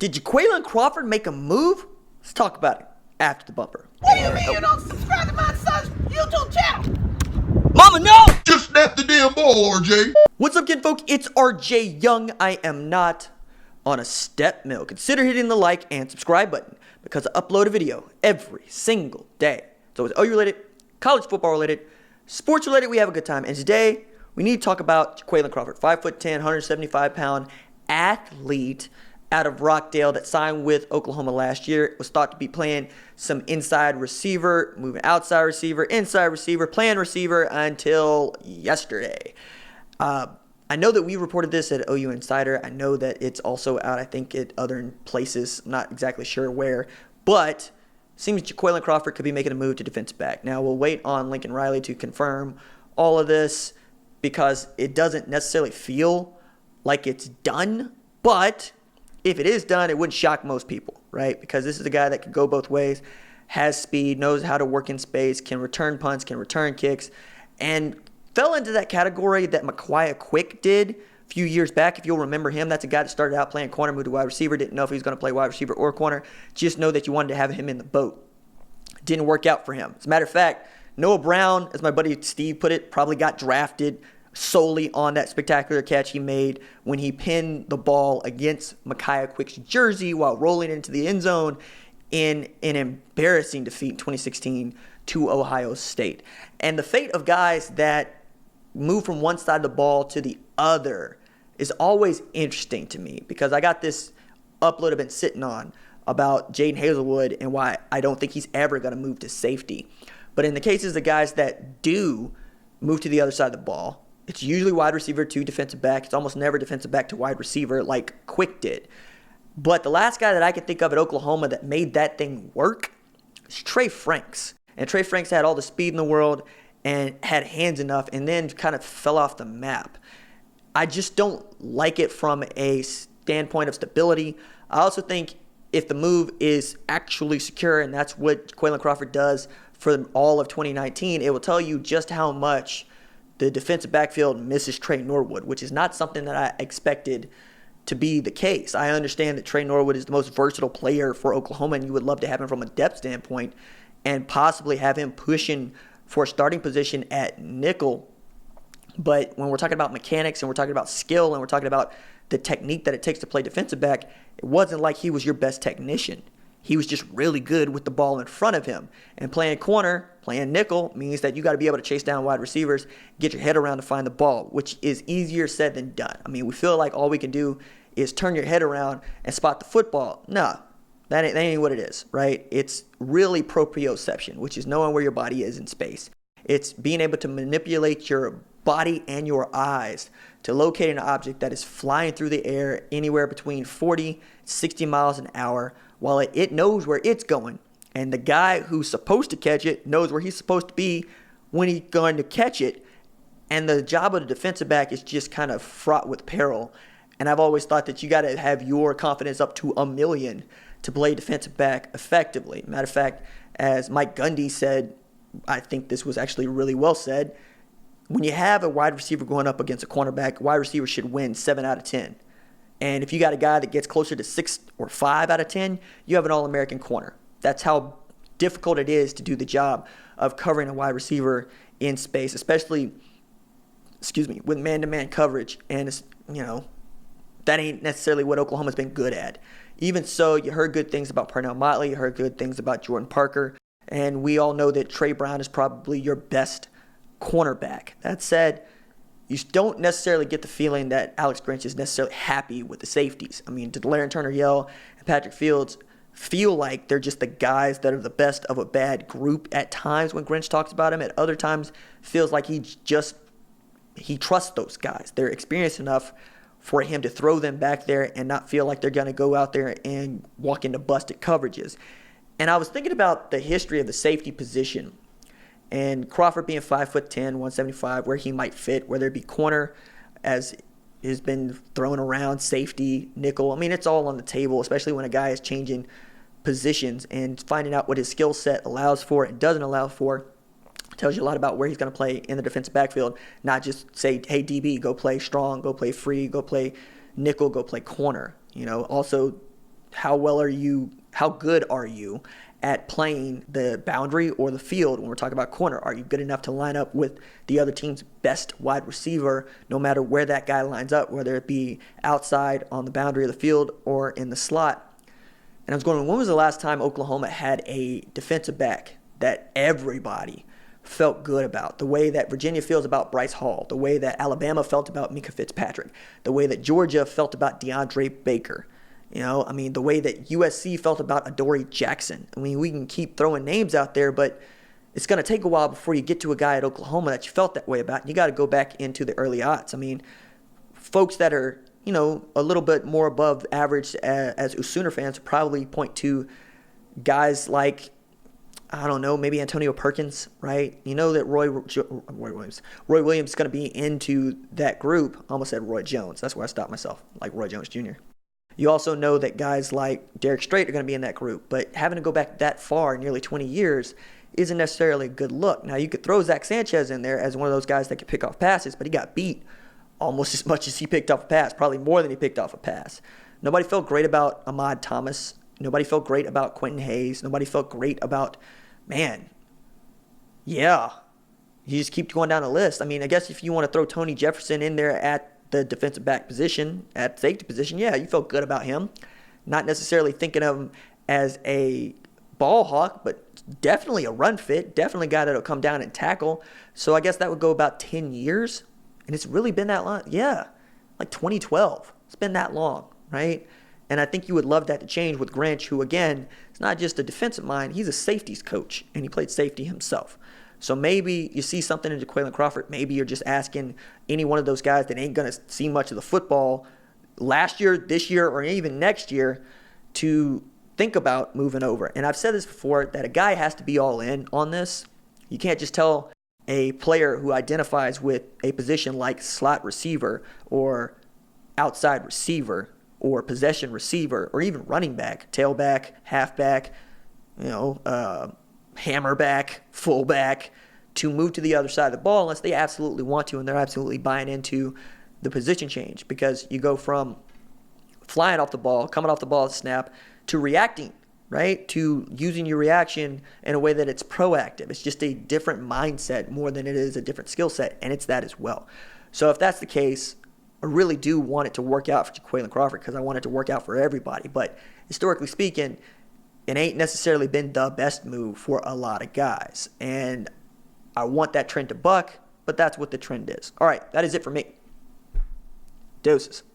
Did Jaqualyn Crawford make a move? Let's talk about it after the bumper. What do you mean you don't subscribe to my son's YouTube channel? Mama, no! Just snap the damn ball, RJ. What's up, kinfolk? It's RJ Young. I am not on a step mill. Consider hitting the like and subscribe button because I upload a video every single day. So it's OU related, college football related, sports related. We have a good time. And today we need to talk about Jaqualyn Crawford, 5'10", 175-pound athlete out of Rockdale that signed with Oklahoma last year. Was thought to be playing some inside receiver, moving outside receiver, inside receiver, playing receiver until yesterday. I know that we reported this at OU Insider. I know that it's also out, I think, at other places. I'm not exactly sure where. But it seems Jaqualyn Crawford could be making a move to defensive back. Now, we'll wait on Lincoln Riley to confirm all of this because it doesn't necessarily feel like it's done. But if it is done, it wouldn't shock most people, right? Because this is a guy that can go both ways, has speed, knows how to work in space, can return punts, can return kicks, and fell into that category that Micaiah Quick did a few years back. If you'll remember him, that's a guy that started out playing corner, moved to wide receiver, didn't know if he was going to play wide receiver or corner, just know that you wanted to have him in the boat. Didn't work out for him. As a matter of fact, Noah Brown, as my buddy Steve put it, probably got drafted solely on that spectacular catch he made when he pinned the ball against Micaiah Quick's jersey while rolling into the end zone in an embarrassing defeat in 2016 to Ohio State. And the fate of guys that move from one side of the ball to the other is always interesting to me because I got this upload I've been sitting on about Jaden Hazelwood and why I don't think he's ever going to move to safety. But in the cases of guys that do move to the other side of the ball, it's usually wide receiver to defensive back. It's almost never defensive back to wide receiver like Quick did. But the last guy that I can think of at Oklahoma that made that thing work is Tre Franks. And Tre Franks had all the speed in the world and had hands enough and then kind of fell off the map. I just don't like it from a standpoint of stability. I also think if the move is actually secure, and that's what Jaqualyn Crawford does for all of 2019, it will tell you just how much the defensive backfield misses Tre Norwood, which is not something that I expected to be the case. I understand that Tre Norwood is the most versatile player for Oklahoma, and you would love to have him from a depth standpoint and possibly have him pushing for a starting position at nickel. But when we're talking about mechanics and we're talking about skill and we're talking about the technique that it takes to play defensive back, it wasn't like he was your best technician. He was just really good with the ball in front of him. And playing corner, playing nickel, means that you got to be able to chase down wide receivers, get your head around to find the ball, which is easier said than done. I mean, we feel like all we can do is turn your head around and spot the football. No, that ain't what it is, right? It's really proprioception, which is knowing where your body is in space. It's being able to manipulate your body and your eyes to locate an object that is flying through the air anywhere between 40, 60 miles an hour while it knows where it's going. And the guy who's supposed to catch it knows where he's supposed to be when he's going to catch it. And the job of the defensive back is just kind of fraught with peril. And I've always thought that you got to have your confidence up to 1,000,000 to play defensive back effectively. Matter of fact, as Mike Gundy said, I think this was actually really well said, when you have a wide receiver going up against a cornerback, wide receiver should win 7 out of 10. And if you got a guy that gets closer to 6 or 5 out of 10, you have an All-American corner. That's how difficult it is to do the job of covering a wide receiver in space, especially, with man-to-man coverage. And, that ain't necessarily what Oklahoma's been good at. Even so, you heard good things about Parnell Motley. You heard good things about Jordan Parker. And we all know that Trey Brown is probably your best cornerback. That said, you don't necessarily get the feeling that Alex Grinch is necessarily happy with the safeties. I mean, did Larry Turner-Yell and Patrick Fields feel like they're just the guys that are the best of a bad group at times when Grinch talks about him? At other times, feels like he trusts those guys. They're experienced enough for him to throw them back there and not feel like they're going to go out there and walk into busted coverages. And I was thinking about the history of the safety position and Crawford being 5'10", 175, where he might fit, whether it be corner, as has been thrown around, safety, nickel. I mean, it's all on the table, especially when a guy is changing positions and finding out what his skill set allows for and doesn't allow for. Tells you a lot about where he's going to play in the defensive backfield, not just say, hey, DB, go play strong, go play free, go play nickel, go play corner. Also how good are you at playing the boundary or the field when we're talking about corner? Are you good enough to line up with the other team's best wide receiver, no matter where that guy lines up, whether it be outside on the boundary of the field or in the slot? And I was going, when was the last time Oklahoma had a defensive back that everybody felt good about? The way that Virginia feels about Bryce Hall, the way that Alabama felt about Minka Fitzpatrick, the way that Georgia felt about DeAndre Baker. The way that USC felt about Adoree Jackson. We can keep throwing names out there, but it's going to take a while before you get to a guy at Oklahoma that you felt that way about. You got to go back into the early aughts. Folks that are, a little bit more above average as Sooner fans probably point to guys like, I don't know, maybe Antonio Perkins, right? You know that Roy Williams is going to be into that group. I almost said Roy Jones. That's where I stopped myself, like Roy Jones Jr. You also know that guys like Derek Strait are going to be in that group, but having to go back that far, nearly 20 years, isn't necessarily a good look. Now, you could throw Zach Sanchez in there as one of those guys that could pick off passes, but he got beat almost as much as he picked off a pass, probably more than he picked off a pass. Nobody felt great about Ahmad Thomas. Nobody felt great about Quentin Hayes. Nobody felt great about, you just keep going down the list. I guess if you want to throw Tony Jefferson in there at the defensive back position, at safety position, you felt good about him. Not necessarily thinking of him as a ball hawk, but definitely a run fit, definitely a guy that'll come down and tackle. So I guess that would go about 10 years. And it's really been that long. Yeah, like 2012. It's been that long, right? And I think you would love that to change with Grinch, who, again, is not just a defensive mind. He's a safeties coach, and he played safety himself. So maybe you see something in Jaqualyn Crawford. Maybe you're just asking any one of those guys that ain't going to see much of the football last year, this year, or even next year to think about moving over. And I've said this before, that a guy has to be all in on this. You can't just tell a player who identifies with a position like slot receiver or outside receiver or possession receiver or even running back, tailback, halfback, hammerback, fullback, to move to the other side of the ball unless they absolutely want to and they're absolutely buying into the position change, because you go from flying off the ball, coming off the ball at snap, to reacting, right? To using your reaction in a way that it's proactive. It's just a different mindset more than it is a different skill set, and it's that as well. So if that's the case, I really do want it to work out for Jaqualyn Crawford, because I want it to work out for everybody. But historically speaking, it ain't necessarily been the best move for a lot of guys. And I want that trend to buck, but that's what the trend is. All right, that is it for me. Deuces.